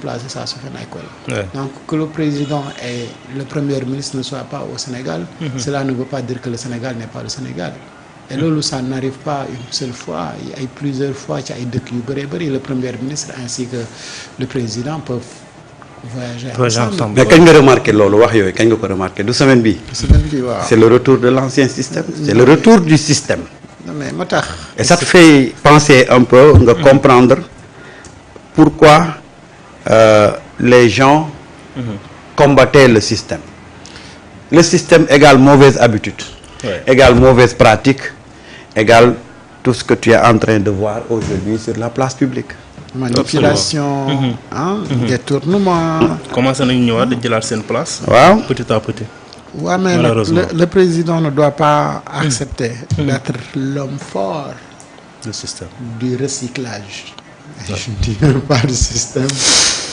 placer ça sur une école. Donc que le président et le premier ministre ne soient pas au Sénégal, cela ne veut pas dire que le Sénégal n'est pas le Sénégal. Et là, ça n'arrive pas une seule fois, il y a plusieurs fois qu'il y a le premier ministre ainsi que le président peuvent voyager ensemble. Mais quand vous remarquez remarqué de semaine bi. C'est le retour de l'ancien système, c'est le retour du système. Non, mais et ça te fait penser un peu, comprendre pourquoi les gens combattaient le système. Le système égale mauvaise habitude, égale mauvaise pratique, égale tout ce que tu es en train de voir aujourd'hui sur la place publique. Manipulation, détournement. Comment ça nous a de cette place petit à petit. Ouais, mais le président ne doit pas accepter d'être l'homme fort du système, du recyclage. Je ne dis pas du système,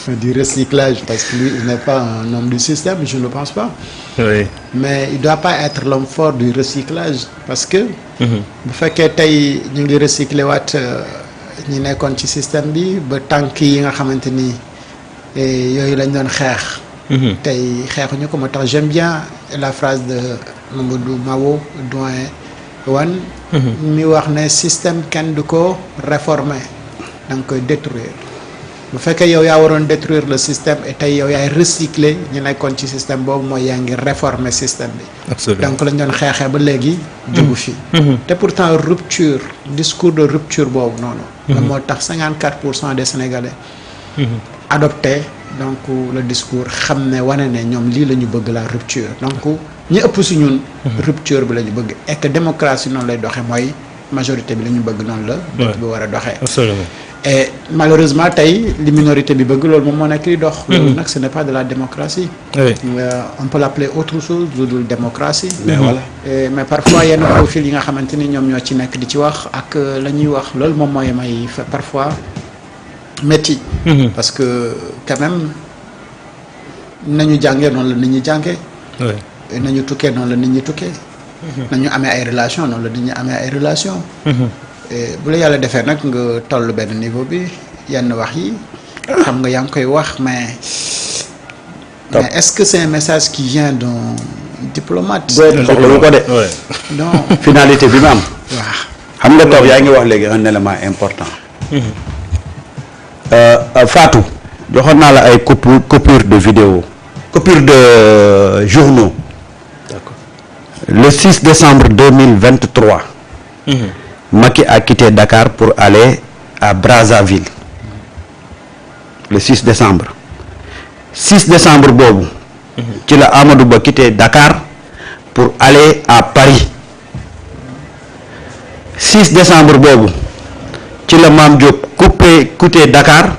mais du recyclage, parce que lui, il n'est pas un homme du système, je ne pense pas. Oui. Mais il ne doit pas être l'homme fort du recyclage, parce que bu fekkee tey ñu ngi recycler waat ñi nekkoon ci système bi ba tànk yi nga xamante ni yooyu lañ doon xeex. tey xeexuñu ko moo tax j'aime bien la phrase de Mamadou Mao doyen Wane mi wax ne système kenn du ko réformer da nga koy détruire bu fekkee yow yaa waroon détruire le système et tey yow yaay recycler ñu nekkoon ci système boobu mooy yaa ngi réformer système bi. Absolument. donc lañ doon xeexee ba léegi jógu fi te pourtant rupture discours de rupture boobu noonu moo tax 54% des Sénégalais adopté donc le discours xam ne wane ne ñoom lii la ñu bëgg la rupture donc ñi ëpp si ñun rupture bi la ñu bëgg et que démocratie noonu lay doxee mooy majorité bi la ñu bëgg noonu la dëkk bi war a doxee. Absolument. et malheureusement tey li minorité bi bëgg loolu moom moo nekk li dox loolu nag ce n'est pas de la démocratie. Oui. On peut l'appeler autre chose lu dul démocratie. Mais voilà. Mais parfois yenn profil yi nga xamante ni ñoom ñoo ci nekk di ci wax ak la ñuy wax loolu moom mooy may parfois métti. parce que quand même nañu jàngee noonu la nit ñi jàngee. Oui. nañu tukkee noonu la nit ñi tukkee. nañu amee ay relation noonu la nit ñi amee ay relation bu la yàlla defee nag nga toll benn niveau bi yenn wax yi xam nga yaa ngi koy wax mais est-ce que c'est un message qui vient d'un diplomate. soxla wu ko de. non finalité bi ma am. waaw xam nga toog yaa ngi wax léegi un élément important. Fatou joxoon naa la ay coupure de vidéo coupure de journaux. D'accord. Le 6 décembre 2023. Macky a quitté Dakar pour aller à Brazzaville. Le 6 décembre. 6 décembre boobu. ci la Amadou Ba quitté Dakar pour aller à Paris. 6 décembre boobu ci la Mame Diop quitté Dakar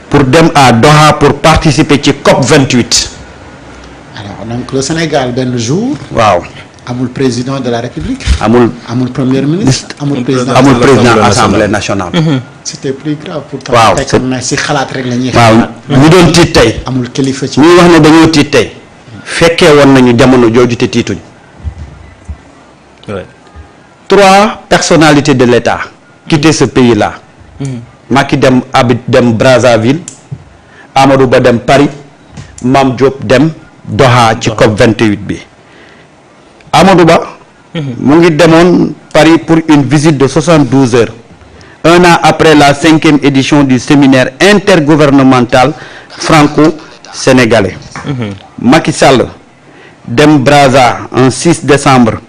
pour dem à Doha pour participer ci COP 28. alors donc le Sénégal benn jour. waaw. amul président de la République. amul premier ministre. amul président assemblée nationale. c'était plus grave pour. waaw tey na si xalaat rek la ñuy. waaw ñu doon tiit tey. amul kilifa ci. ñuy wax ne dañoo tiit tey. fekkee woon nañu jamono jooju te tiituñ. Ouais. 3 personnalités de l'État quitter ce pays-là. Macky dem Brazzaville. Amadou Ba dem Paris. Mame Diop dem Doha ci COP 28 bi. Amadou Ba mu ngi demoon Paris pour une visite de 72 heures. Un an après la 5e édition du séminaire intergouvernemental franco-sénégalais. Macky Sall dem Brazza un 6 décembre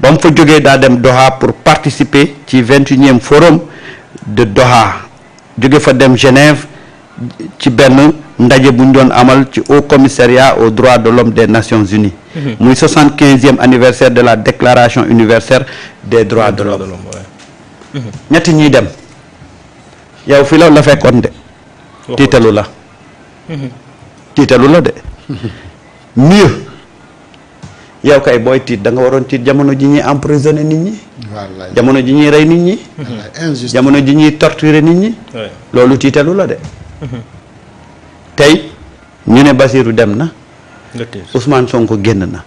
ba mu fa jógee daa dem Doha pour participer ci 21e forum de Doha jóge fa dem Genève ci benn ndaje bu ñu doon amal ci Haut Commissariat aux droits de l'homme des Nations Unies. muy 75e anniversaire de la déclaration universelle des droits de l'homme. ñetti ñuy dem yow fi la fekkoon de. tiitalu la. tiitalu la de. mieux yow kay booy tiit da nga waroon tiit jamono ji ñuy emprisonné nit ñi. wallaay jamono ji ñuy rey nit ñi. injuste jamono ji ñuy torturer nit ñi. loolu tiitalu la de. tey ñu ne Bassirou dem na. Ousmane Sonko génn na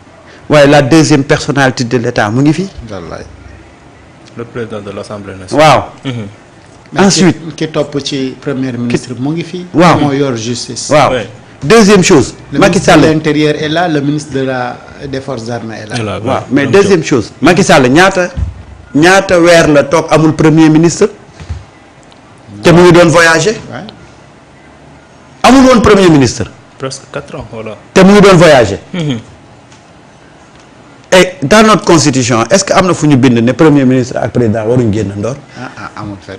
waaye la deuxième personnalité de l'État mu ngi fi. wallaay le président de l'Assemblée nationale. waaw. ensuite ki topp ci premier ministre mu ngi fii. waaw moo yor justice. waaw deuxième chose. Macky Sall le ministre de l'intérieur est là, le ministre des forces armées est là. waaw mais deuxième chose Macky Sall ñaata weer la toog amul premier ministre. te mu ngi doon voyager. amul woon premier ministre. presque 4 ans voilà. te mu ngi doon voyager. et dans notre constitution est-ce que am na fu ñu bind ne premier ministre ak président waruñ génn ndoor. amul fenn.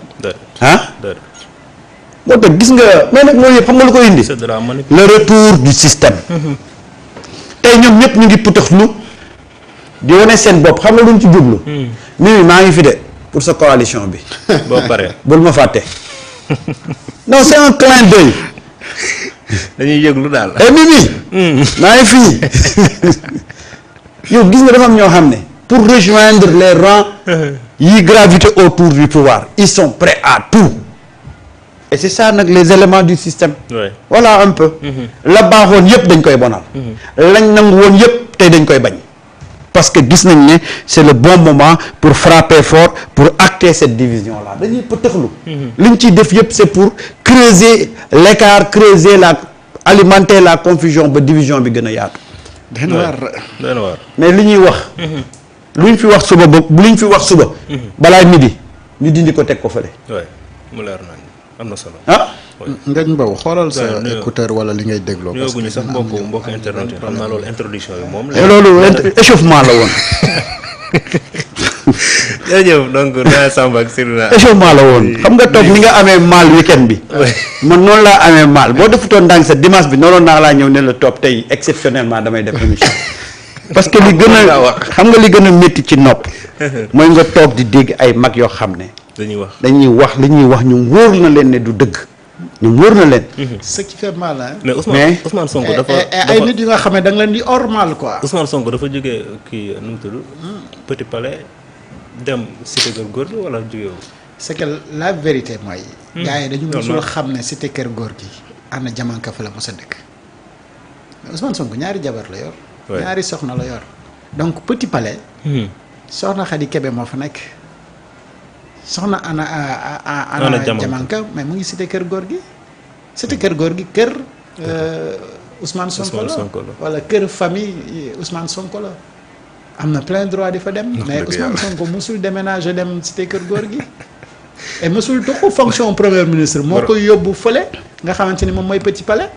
moo tax gis nga mais nag loolu yëpp xam nga lu ko indi. c'est de la manipulation. le retour du système. tey ñoom ñëpp ñu ngi putaxlu di wane seen bopp xam nga luñ ci jublu. Mimi maa ngi fi de pour sa coalition bi. boo paree bul ma fàtte. non c'est un clin d'œil. dañuy yëglu daal. Mimi. maa ngi fii. yow gis nga dafa am ñoo xam ne pour rejoindre les rangs yi gravité autour du pouvoir ils sont prêts à tout. et c'est ça nag les éléments du système. Ouais. voilà un peu. la baaxoon yëpp dañ koy bonal. lañ nangu woon yëpp tey dañ koy bañ. parce que gis nañ ne c'est le bon moment pour frapper fort pour acter cette division là dañuy pëtëxlu. li ñu ciy def yëpp c'est pour creuser l'écart alimenter la confusion ba division bi gën a yaatu. dana war mais li ñuy wax. luñ fi wax suba ba luñ fi wax suba. balaa midi ñu dindi ko teg ko fële. oui mu leer nañ am na solo. Ngagne Mbow xoolal sa écouteur wala li ngay dégloo. parce que sax mbokk internet yi xam naa loolu introduction bi moom. loolu échauffement la woon. jërëjëf donc Ndeye Samba ak Seydina. échauffement la woon xam nga toog ni nga amee mal week-end bi. man noonu laa amee mal boo defutoon ndànk sa dimanche bi noonu naa laa ñëw ne la topp tey exceptionnellement damay def émission. parce que li gën a xam nga li gën a métti ci nopp. mooy nga toog di dégg ay mag yoo xam ne. dañuy wax li ñuy wax ñu wóor na leen ne du dëgg. ñu wóor na leen. ce qui fait mal hein. mais Ousmane Sonko dafa ay nit yu nga xam ne da nga leen di ormal quoi. Ousmane Sonko dafa jógee kii nu mu tudd. Petit Palais dem cité kër góor gi wala jógee wu. c'est que la vérité mooy. gars yi dañu mosul xam ne cité kër góor gi. ana jamanka fa la mos a dëkk. mais Ousmane Sonko ñaari jabar la yor. ñaari soxna la yor. donc Petit Palais. soxna Khady Kébé moo fa nekk. soxna ana jamanka mais mu ngi cité kër góor gi. cité kër góor gi kër Ousmane Sonko la wala kër famille Ousmane Sonko la. am na plein droit di fa dem. mais Ousmane Sonko mosul déménager dem cité kër góor gi. et mosul toxu fonction premier ministre moo koy yóbbu fële nga xamante ni moom mooy Petit Palais.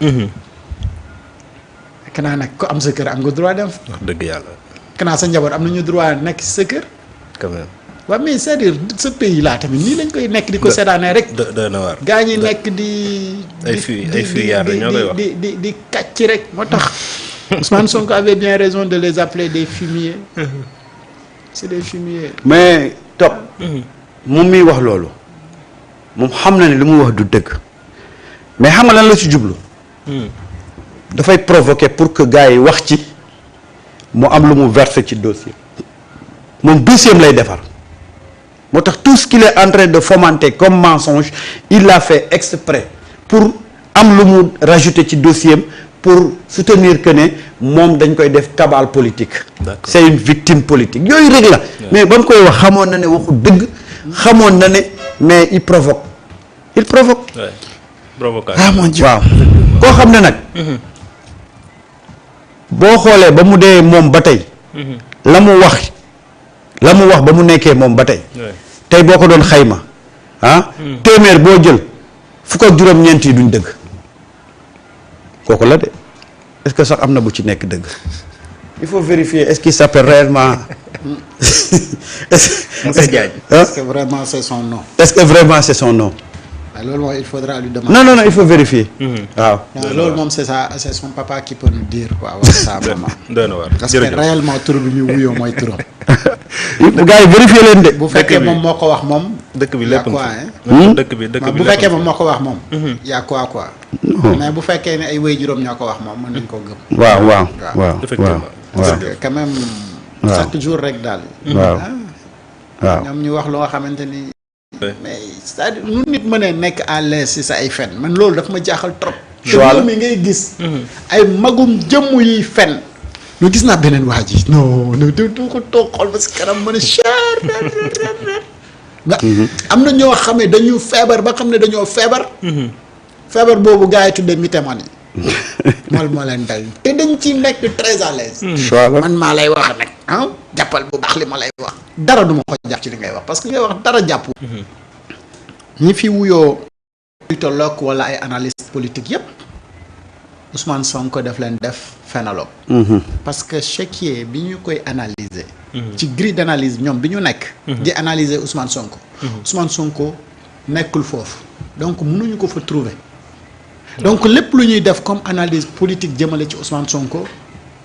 kanaa nag ko am sa kër am nga droit dem. wax dëgg yàlla. kanaa sa njaboot am nañu droit nekk ci sa kër. quand même. waaw mais c'est-à-dire ce pays là tamit nii lañ koy nekk di ko seetaanee rek. na waar. gaa ñi nekk di. ay fuyards ñoo koy wax di kàcc rek moo tax. Ousmane Sonko avait bien raison de les appeler des fumiers. c'est des fumiers. mais top. moom miy wax loolu. moom xam na ne li mu wax du dëgg. mais xam nga lan la ci jublu. dafay provoquer pour que gars yi wax ci mu am lu mu verser ci dossier. moom dossier am lay defar. moo tax tout ce qu'il est en train de fomenter comme mensonge il l'a fait exprès pour am lu mu rajouter ci dossier am pour soutenir que ne moom dañ koy def cabale politique. c'est une victime politique yooyu rek la. mais ba mu koy wax xamoon na ne waxu dëgg. xamoon na ne mais il provoque. provocation mon Dieu waaw koo xam ne nag. boo xoolee ba mu dee moom ba tey. la mu wax ba mu nekkee moom ba tey. tey boo ko doon xayma téeméer boo jël fukk ak juróom-ñeent yi duñ dëgg kooku la de est-ce que sax am na bu ci nekk dëgg il faut vérifier est-ce qu'il s'appelle réellement. Moussa Diagne. est-ce que vraiment c'est son nom. est-ce que vraiment c'est son nom. loolu moom il faudra lui demander. non il faut vérifier. waaw. loolu moom c'est son papa qui peut nous dire quoi wala sa maman. parce que réellement tur bi ñu wuyoo mooy turam. gars yi vérifier leen de. bu fekkee moom moo ko wax moom. dëkk bi lépp dëkk bi bu fekkee moom moo ko wax moom. y'a quoi. mais bu fekkee ne ay waajuram ñoo ko wax moom mën nañ koo gëm. waaw. effectivement. parce que quand même. chaque jour rek daal. waaw ñoom ñu wax loo xamante ni. mais c'est-à-dire nu nit mënee nekk à l'aise ci sa ay fen man loolu daf ma jaaxal trop. te mi ngay gis. ay magum jëmm yiy fen. nu gis naa beneen waa ji non du ko toog xool ba ci kanam mën a cher. am na ñoo xam ne dañu feebar ba xam ne dañoo feebar. feebar boobu gars yi tuddee mythomanie. moom moo leen dal te dañ ci nekk très à l'aise. man maa lay wax nag jàppal bu baax li ma lay wax. dara du ma ko jàpp ci li ngay wax parce que li ngay wax dara jàpp. ñi fi wuyoo politologue wala ay analyste politique yépp Ousmane Sonko def leen def phénologue. parce que chéquier bi ñu koy analyser. ci grille d'analyse ñoom bi ñu nekk. di analyser Ousmane Sonko. Ousmane Sonko nekkul foofu donc mënuñu ko fa trouver. donc lépp lu ñuy def comme analyse politique jëmale ci Ousmane Sonko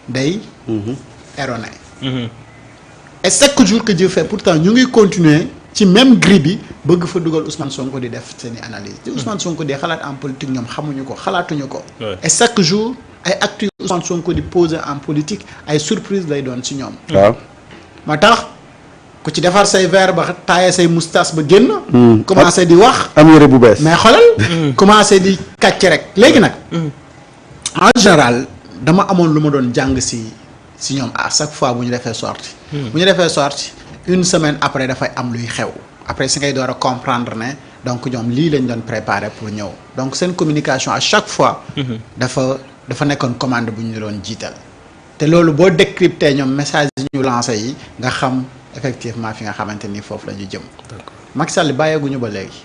day erroné. et chaque jour que Dieu fait pourtant ñu ngi continuer ci même grille bi bëgg fa dugal Ousmane Sonko di def seeni analyse te Ousmane Sonko di xalaat en politique ñoom xamuñu ko xalaatuñu ko. et chaque jour ay actes Ousmane Sonko di poser en politique ay surprise lay doon ci ñoom. waaw moo tax ku ci defar say verre ba taaye say moustache ba génn. commencé di wax. am yére bu bees mais xoolal. commencé di kàcc rek léegi nag. en général dama amoon lu ma doon jàng si ñoom à chaque fois bu ñu defee sortie. bu ñu defee sortie une semaine après dafay am luy xew. après si ngay door a comprendre ne donc ñoom lii lañ doon préparer pour ñëw donc seen communication à chaque fois. dafa nekkoon commande bu ñu doon jiital. te loolu boo décrypter ñoom message yi ñu lancé yi nga xam effectivement fi nga xamante ni foofu la ñu jëm. d'accord Macky Sall bàyyeeguñu ba léegi.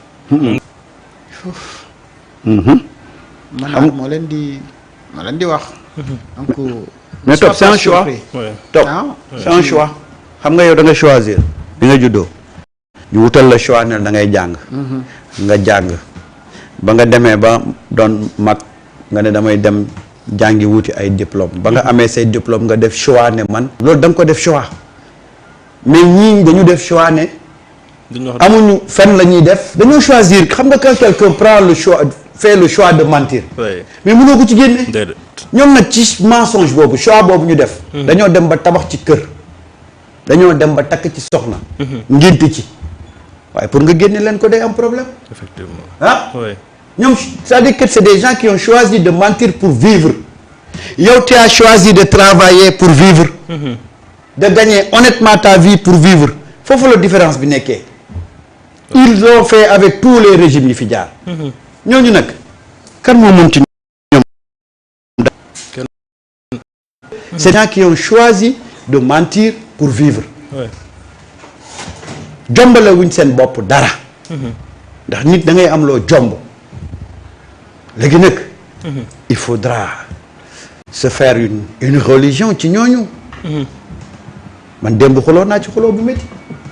man moo leen di wax. donc. mais Top c'est un choix. Top c'est un choix. xam nga yow da nga choisir. bi nga juddoo. ñu wutal la choix ne da ngay jàng. nga jàng ba nga demee ba doon mag nga ne damay dem jàngi wuti ay diplôme ba nga amee say diplôme nga def choix ne man. loolu da nga ko def choix mais ñii dañu def choix ne. amuñu fenn la ñuy def. dañoo choisir xam nga quand quelqu'un prend le choix fait le choix de mentir. mais mënoo ko ci génne. ñoom nag ci mensonge boobu choix boobu ñu def. dañoo dem ba tabax ci kër. dañoo dem ba takk ci soxna. ngénte ci. waaye pour nga génne leen ko day am problème. effectivement ñoom c'est-à-dire que c'est des gens qui ont choisi de mentir pour vivre. yow tu as choisi de travailler pour vivre. de gagner honnêtement ta vie pour vivre foofu la différence bi nekkee. ils l'ont fait avec tous les régimes yi fi jaar. ñooñu nag kan moo mën ci ñoom. c'est des gens qui ont choisi de mentir pour vivre. jombale wuñ seen bopp dara. ndax nit da ngay am loo jomb. léegi nag. il faudra se faire une religion ci ñooñu. man démb xuloo naa ci xuloo bu métti.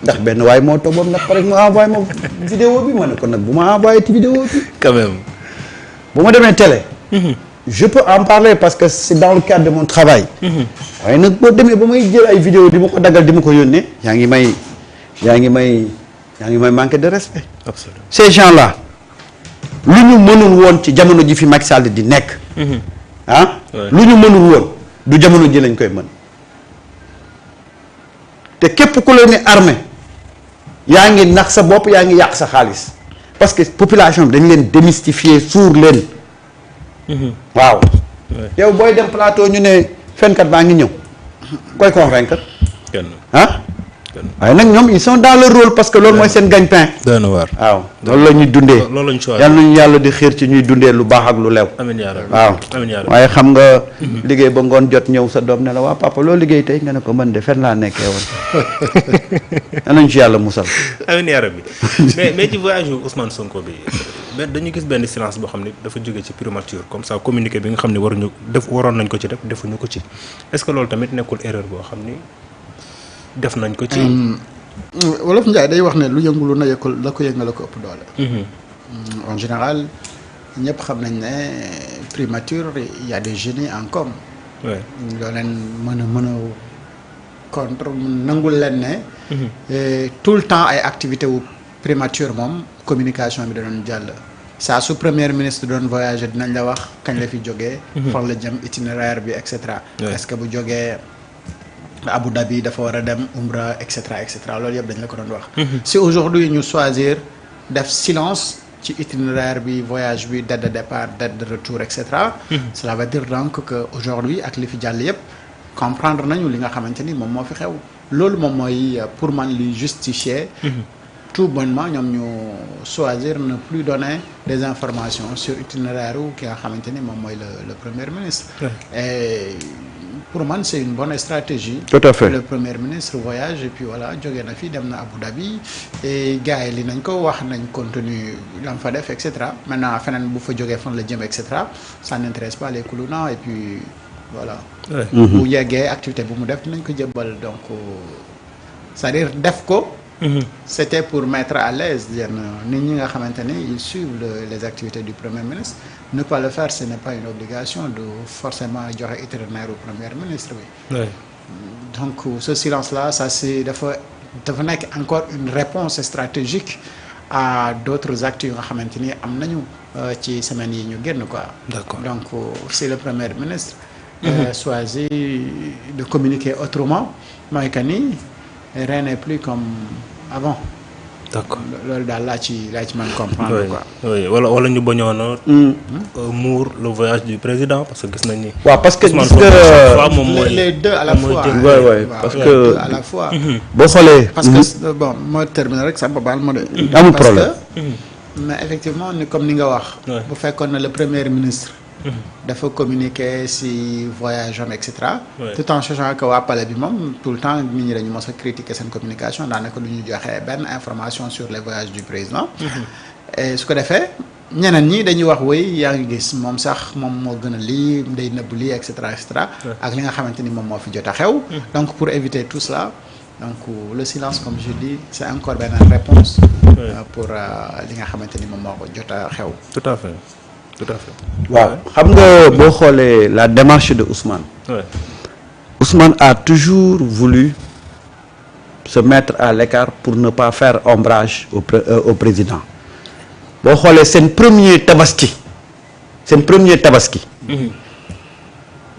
ndax benn waaye moo toog boobu nag pare mu envoyé ma vidéo bi ma ne ko nag bu ma envoyé ci vidéo bi. quand même. bu ma demee télé. je peux en parler parce que c'est dans le cadre de mon travail. waaye nag boo demee ba may jël ay vidéo di ma ko daggal di ma ko yónnee. yaa ngi may manquer de respect. absolument ces gens-là lu ñu mënul woon ci jamono ji fi Macky Sall di nekk. lu ñu mënul woon du jamono ji lañ koy mën. te képp ku leen ni armée yaa ngi nax sa bopp yaa ngi yàq sa xaalis parce que population bi dañ leen démystifier suur leen. waaw. yow booy dem plateau ñu ne fenkat baa ngi ñëw koy convaincre. waaye nag ñoom ils sont dans leur rôle parce que loolu mooy seen gagne-pain. doon waar waaw loolu la ñuy dundee. loolu lañ choisir yal nañu yàlla di xiir ci ñuy dundee lu baax ak lu lew. amiin yaa rabbi waaw amiin yaa rabbi waaye xam nga. liggéey ba ngoon jot ñëw sa doom ne la waa papa loo liggéey tey nga ne ko man de fen laa nekkee woon. yal nañu ci yàlla musal. amiin yaa rabbi mais ci voyage yu Ousmane Sonko bi dañu gis benn silence boo xam ne dafa jóge ci primature comme ça communiqué bi nga xam ne waroon nañ ko ci def defuñu ko ci est-ce que loolu tamit nekkul erreur boo xam ni def nañ ko ci. Wolof Njaay day wax ne lu yëngu lu na yëkkul la ko yëngal la ko ëpp doole. en général ñëpp xam nañ ne primature il y a des génies en com. loo leen mën a contre nangul leen ne. tout le temps ay activité wu primature moom communication bi da doon jàll. saa su premier ministre doon voyager dinañ la wax kañ la fi jógee. fan la jëm itinéraire bi et cetera. est-ce que bu jógee. Abu Dhabi dafa war a dem Umra et cetera loolu yëpp dañ la ko doon wax. si aujourd'hui ñu choisir def silence ci itinéraire bi voyage bi date de départ date de retour et cetera. cela veut dire donc que aujourd'hui ak li fi jàll yëpp comprendre nañu li nga xamante ni moom moo fi xew. loolu moom mooy pour man li justifier. tout bonnement ñoom ñu choisir ne plus donner des informations sur itinéraire wu ki nga xamante ni moom mooy le premier ministre. Et pour man c'est une bonne stratégie. Tout à fait. Le premier ministre voyage et puis voilà jóge na fi dem na Abu Dhabi et gars yi li nañ ko wax nañ contenu lam fa def et cetera maintenant feneen bu fa jógee fan la jëm et cetera ça n'intéresse pas les Koulouna et puis voilà. bu yeggee activité bu mu def dinañ ko jëbbal donc c'est-à-dire def ko. C'était pour mettre à l'aise yenn nit ñi nga xamante ne ils suivent les activités du premier ministre. Ne pas le faire ce n'est pas une obligation de forcément joxe itinéraire au premier ministre bi. Donc ce silence-là ça c'est dafa nekk encore une réponse stratégique à d'autres actes yu nga xamante ni am nañu ci semaines yi ñu génn quoi. D'accord. Donc si le premier ministre choisit de communiquer autrement mooy que ni rien n'est plus comme avant. D'accord. loolu daal laa ci mën comprendre quoi. oui wala ñu bañoon a muur le voyage du président parce que gis nañ ni. waaw parce que gis nga les deux à la fois. oui parce que à la fois. boo xoolee. parce que bon moo terminer rek ça baal ma de. amul problème mais effectivement ni comme ni nga wax. bu fekkoon ne le premier ministre. dafa communiquer si voyage am et cetera. tout en sachant que waa palais bi moom tout le temps nit ñi dañu mos a critiquer seen communication daanaka du ñu joxe benn information sur les voyages du président. et su ko defee ñeneen ñi dañuy wax wéy yaa ngi gis moom sax moom moo gën a lii day nëbb lii et cetera et cetera. ak li nga xamante ni moom moo fi jot a xew. donc pour éviter tout cela donc le silence comme je dis c'est encore benn réponse pour li nga xamante ni moom moo ko jot a xew. Tout à fait. Tout à fait. waaw xam nga boo xoolee la démarche de Ousmane. Ousmane a toujours voulu se mettre à l'écart pour ne pas faire ombrage au président boo xoolee seen premier tabaski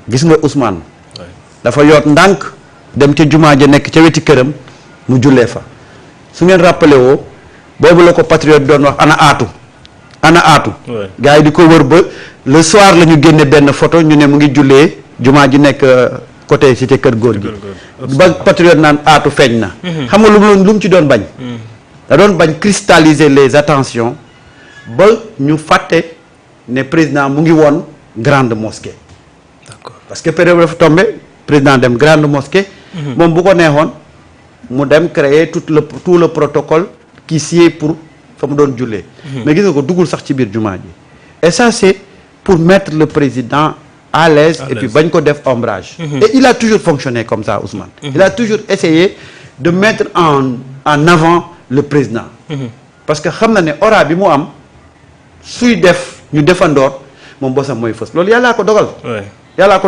gis nga Ousmane dafa yoot ndànk dem ca jumaa ja nekk ca weti këram mu jullee fa su ngeen rappelé woo boobu la ko patriote doon wax ana aatu gars yi di ko wër ba le soir la ñu génne benn photo ñu ne mu ngi jullee jumaa ji nekk côté cité kër góor gi ba patriote naan aatu feeñ na xam nga lu mu ci doon bañ da doon bañ cristalliser les attentions ba ñu fàtte ne président mu ngi woon grande mosquée. D'accord. parce que période dafa tombé président dem grande mosquée moom bu ko neexoon mu dem créer tout le protocole qui sied pour fa mu doon jullee mais gis nga ko duggul sax ci biir jumaa ji et ça c'est pour mettre le président à l'aise et puis bañ ko def ombrage et il a toujours fonctionné comme ça Ousmane il a toujours essayé de mettre en avant le président parce que xam na ne aura bi mu am suy def ñu defandoor moom bosam mooy fës loolu yàllaa ko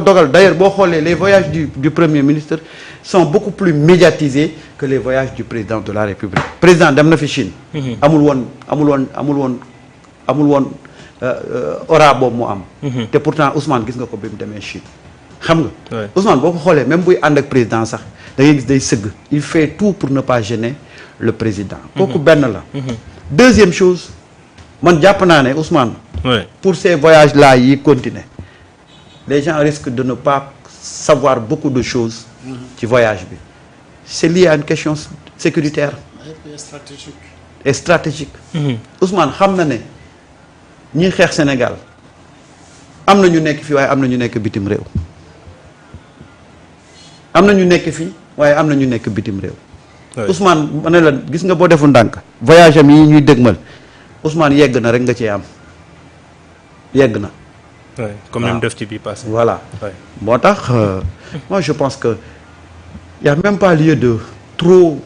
dogal d'ailleurs boo xoolee les voyages du premier ministre sont beaucoup plus médiatisés que les voyages du président de la République président dem na fi Chine amul woon aura boobu mu am te pourtant Ousmane gis nga ko bi mu demee Chine xam nga Ousmane boo ko xoolee même buy ànd ak président sax da ngay gis day sëgg il fait tout pour ne pas gêner le président kooku benn la deuxième chose man jàpp naa ne Ousmane pour ces voyages là yi continuer les gens risquent de ne pas savoir beaucoup de choses ci voyage bi c'est lié à une question sécuritaire et stratégique Ousmane xam na ne ñi xeex Sénégal am na ñu nekk fii waaye am na ñu nekk bitim réew Ousmane ma ne la gis nga boo defu ndànk voyage am yi ñuy dëgmal Ousmane yegg na rek nga cee am yegg na comme ni mu def ci bii passé voilà moo tax moi je pense que y a même pas lieu de trop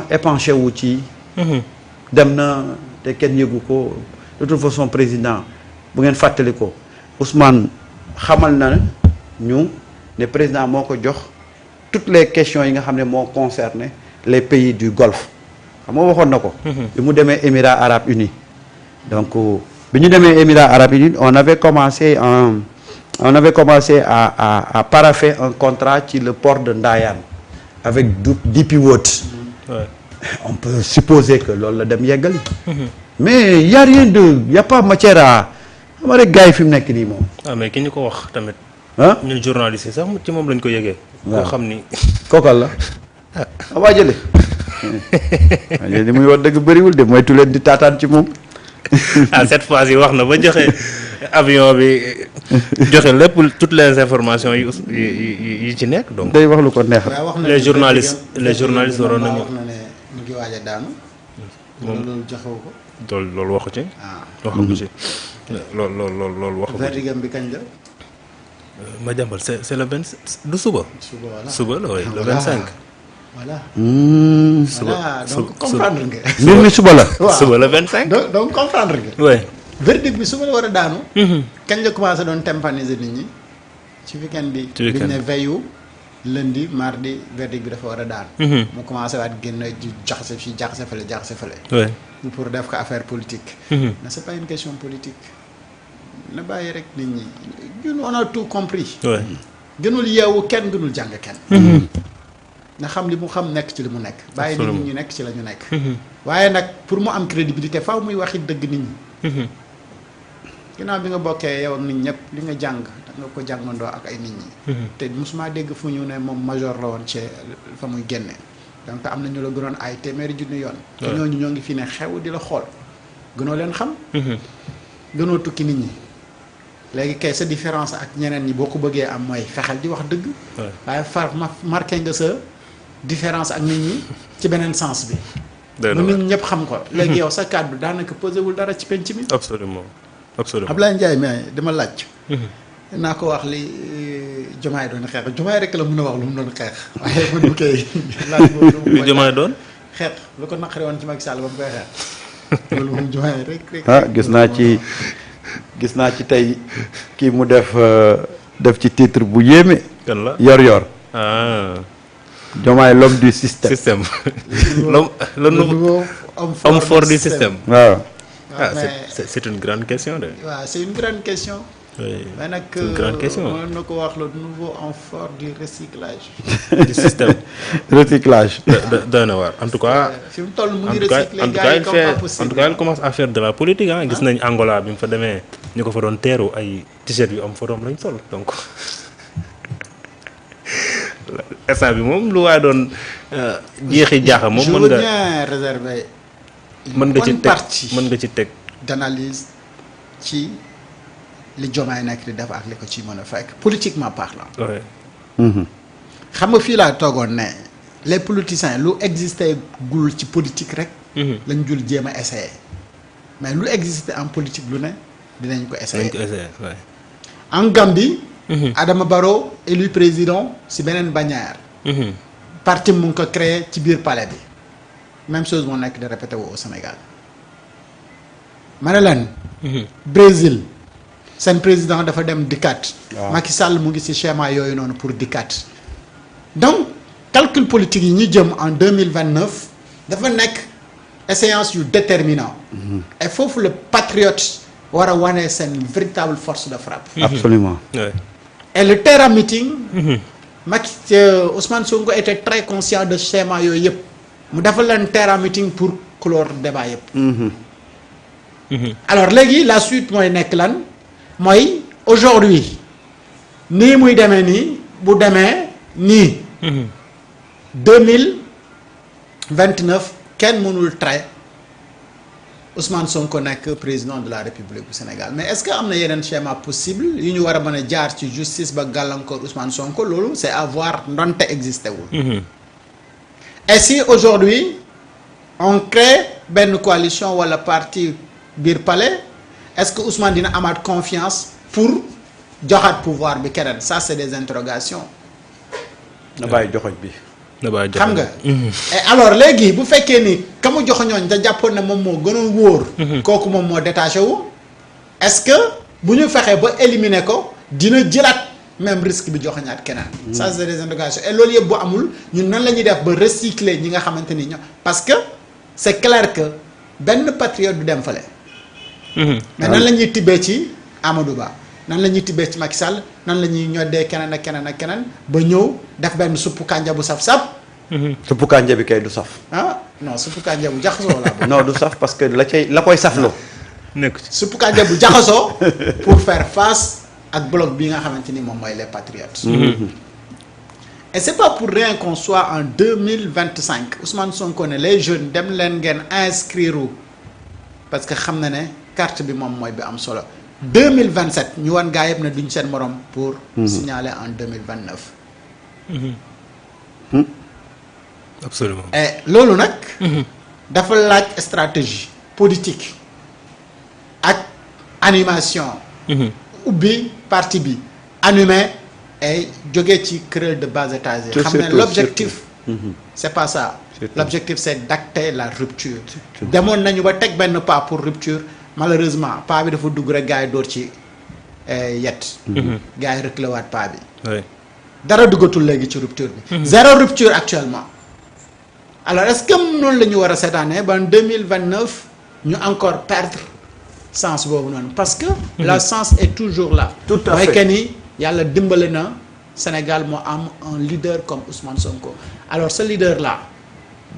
épancher wu ci dem na te kenn yëgu ko de toute façon président bu ngeen fàttali ko Ousmane xamal na ñu ne président moo ko jox toutes les questions yi nga xam ne moo concerné les pays du Golfe xam nga waxoon na ko bi mu demee Émirats Arabes Unis donc bi ñu demee Émirats Arabes Unis on avait commencé à paraffer un contrat ci le port de Ndayane avec DP World on peut supposer que loolu la dem yeggali mais y a rien de y a pas matière à xam rek gars yi fi mu nekk nii moom mais ki ñu ko wax tamit ñun journaliste yi sax ci moom lañ ko yëgee koo xam ni kookal la waa jële li muy wax dëgg bëriwul de moytu leen di taataan ci moom. ah cette fois yi wax na ba joxe avion bi joxe lépp toutes les informations yi ci nekk donc. day wax lu ko neex. waaw wax na les journalistes waroon nañu. wax na ne mu ngi waaj a daanu. moom loolu joxewu ko. loolu waxu ci. ah waxu ko ci loolu waxu ko ci. verdigam bi kañ la. ma jàmbal c'est le 20 du suba. suba voilà suba la oui le 25. voilà. suba voilà donc comprendre nga. mbir mi suba la. waaw suba le 25. donc comprendre nga. oui. verdict bi suba la war a daanu. kañ la commencé doon tympaniser nit ñi. ci weekend bi. ci weekend bi ñu ne veillu lundi mardi verdict bi dafa war a daanu. mu commencé waat génn di jaxase fii jaxase fële. oui. pour def ko affaire politique. mais c'est pas une question politique. na bàyyi rek nit ñi ñun on a tout compris. oui. gënul yeewu kenn gënul jàng kenn. nga xam li mu xam nekk ci li mu nekk. bàyyi nit ñi ñu nekk ci la ñu nekk. waaye nag pour mu am crédibilité faaw muy waxi dëgg nit ñi. ginnaaw bi nga bokkee yow ak nit ñëpp li nga jàng da nga ko jàngandoo ak ay nit ñi. te mosuma dégg fu ñu ne moom major la woon ci fa muy génne. donc am na ñu la gënoon ay téeméeri junni yoon. te ñooñu ñoo ngi fi ne xew di la xool. gënoo leen xam. gënoo tukki nit ñi. léegi kay sa différence ak ñeneen ñi boo ko bëggee am mooy fexeel di wax dëgg. waaye marqué nga sa différence ak nit ñi ci beneen sens bi. bu nit ñi ñëpp xam ko. léegi yow sa kàddu daanaka posé wul dara ci penc mi. absolument. Ablaye Ndiaye mais dama laaj. naa ko wax li Diomaye doon xeex Diomaye rek la mën a wax lu mu doon xeex. waaye man du koy laaj boobu. lu Diomaye doon. xeex lu ko naqari woon ci Macky Sall ba mu koy xeex. loolu moom Diomaye rek. ah gis naa ci tey kii mu def ci titre bu yéeme. kan la yor. ah. Diomaye l'homme du système. le nouveau homme fort du système. waaw. ah c'est une grande question de. waaw c'est une grande question. oui mais nag c'est une grande question. mën na ko wax le nouveau homme fort du recyclage. du système. recyclage. doy na waar en tout cas. fi mu toll mu en ngi tout cas recycler gars yi comme pas possible. en tout cas il commence à faire de la politique ah. gis nañ Angola bi mu fa demee ñu ko fa doon teeru ay t-shirt yu am photom lañ sol donc instant bi moom lu waay doon jeexi jaaxa moom. je veux bien réserver. mën nga ci teg d'analyse ci li Diomaye nekk di def ak li ko ci mën a fekk politiquement parlant. xam nga fii laa toogoon ne les politiciens lu existé gul ci politique rek. lañ jul jéem a essayer mais lu existé en politique lu ne dinañ ko essayer. en Gambie. Adama Barrow élu président si beneen bannière. parti mu ngi ko créé ci biir palais bi. même chose moo nekk di répété wu au Sénégal ma ne leen Brésil seen président dafa dem dikkaat. waaw Macky Sall mu ngi ci schéma yooyu noonu pour dikkaat. donc calcul politique yi ñu jëm en 2029 dafa nekk échéance yu déterminant. et foofu le patriote war a wane seen véritable force de frappe. absolument. et le terrain meeting. Macky Ousmane Sonko était très conscient de schéma yooyu yëpp. mu defal leen terrain meeting pour clore débat yëpp. alors léegi la suite mooy nekk lan mooy aujourd'hui nii muy demee nii bu demee nii. 2029 kenn mënul tere Ousmane Sonko nekk président de la République du Sénégal mais est-ce que am na yeneen schéma possible yu ñu war a mën a jaar ci justice ba gàllankoor Ousmane Sonko loolu c'est à voir ndonte existé wul. Et si aujourd'hui on crée benn coalition wala parti biir palais est-ce que Ousmane dina amaat confiance pour joxaat pouvoir bi keneen ça c'est des interrogations. na bàyyi joxoñ bi. xam nga. et alors léegi bu fekkee ni ka mu joxoñooñ da jàppoon ne moom moo gënoon wóor. kooku moom moo détaché wu. est-ce que bu ñu fexee ba éliminer ko dina jëlaat. même risque bi joxañaat keneen. ça c'est des interrogations et loolu yëpp bu amul ñun nan la ñuy def ba recycler ñi nga xamante ni ñoom parce que c'est clair que benn patriote du dem fale. mais nan la ñuy tibbee ci Amadou Ba nan la ñuy tibbee ci Macky Sall nan la ñuy ñoddee keneen ak keneen ak keneen ba ñëw def benn suppu kànja bu saf-saf. suppu kànja bi kay du saf. ah non suppu kànja bu jaxasoo la. non du saf parce que la koy safloo. nekk ci suppu kànja bu jaxasoo pour faire face. ak bloc bi nga xamante ni moom mooy les patriotes. et c'est pas pour rien qu'on soit en 2025 Ousmane Sonko ne les jeunes dem leen ngeen inscrire parce que xam na ne carte bi moom mooy bi am solo 2027 ñu wan gaa yëpp ne duñ seen morom pour signaler en 2029 absolument et loolu nag dafa laaj stratégie politique ak animation ubbi parti bi animé et jóge ci kuréel de bas étage yi xam ne l'objectif c'est pas ça l'objectif c'est d'acter la rupture demoon nañu ba teg benn pas pour rupture malheureusement pas bi dafa dugg rek gars yi door ci yet gars yi reculé waat pas bi dara duggatul léegi ci rupture bi zéro rupture actuellement alors est-ce que noonu la ñu war a seetaanee ba en 2029 ñu encore perdre sens boobu noonu parce que la sens est toujours là tout à fait mooy que ni yàlla dimbali na Sénégal moo am un leader comme Ousmane Sonko alors ce leader là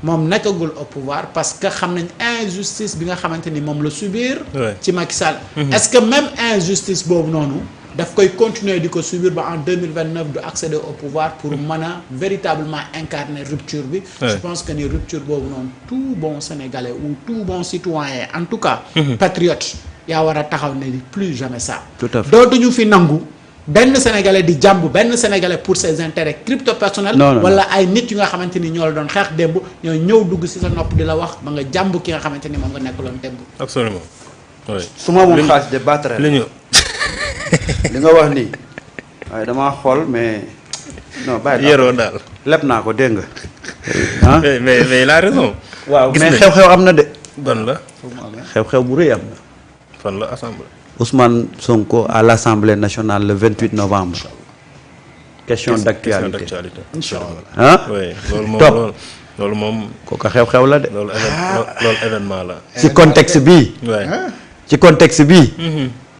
moom nekkagul au pouvoir parce que xam nañ injustice bi nga xamante ni moom la subir ci Macky Sall est-ce que même injustice boobu noonu daf koy continuer di ko subir ba en 2029 du accéder au pouvoir pour mën a véritablement incarner rupture bi je pense que ni rupture boobu noonu tout bon Sénégalais ou tout bon citoyen en tout cas patriote yaa war a taxaw ne plus jamais ça tout à fait dootuñu fi nangu benn Sénégalais di jàmb benn Sénégalais pour ses intérêts crypto personnels wala ay nit yu nga xamante ni ñoo la doon xeex démb ñoo ñëw dugg ci sa nopp di la wax ba nga jàmb ki nga xamante ni moom nga nekk loon démb absolument su ma amoon xaalis de battre li ñu li nga wax nii waaye damaa xool mais non bàyyi yeroo daal leb naa ko dégg nga ah mais il a raison waaw mais xew-xew am na de ban la xew-xew bu rëy am na fan la assemblée Ousmane Sonko à l'Assemblée nationale le 28 novembre question d'actualité inchallah ah oui loolu moom top loolu moom kooku xew-xew la de loolu événement la ci contexte bii ouais ci contexte bii